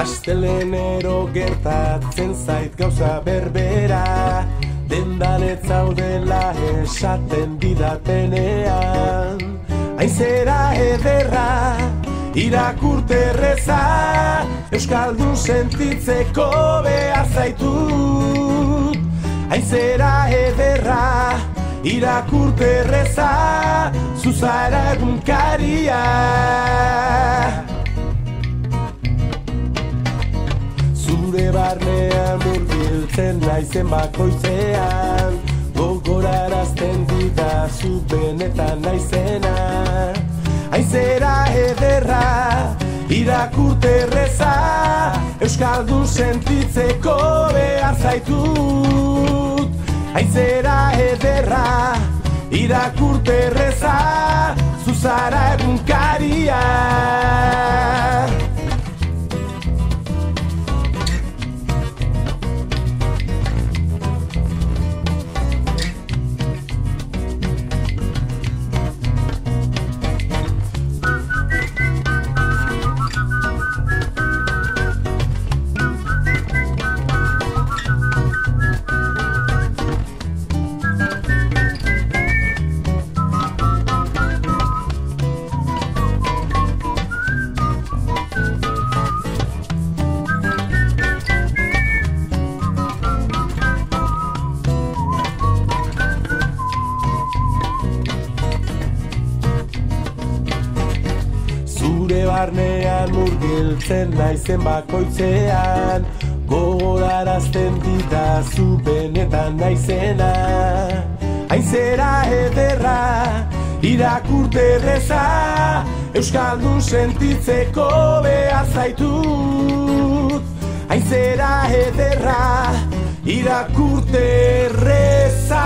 Astelenero gertatzen zait gauza berbera, dendan ez zaudela esaten didatenean. Hain zera ederra, irakurte erreza, euskaldun sentitzeko behar zaitut. Hain zera ederra, irakurte erreza, zuzara egunkaria. Zure barnean murgiltzen naizen bakoitzean, gogorarazten didazu benetan naizena. Hain zera ederra, irakurte erreza, euskaldun sentitzeko behar zaitut. Hain zera ederra, irakurte erreza, zuzara egunkaria. Zure barnean murgiltzen naizen bakoitzean, gogorarazten didazu benetan naizena. Hain zera ederra, irakurte erreza, euskaldun sentitzeko behar zaitut. Hain zera ederra, irakurte erreza,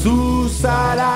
zuzara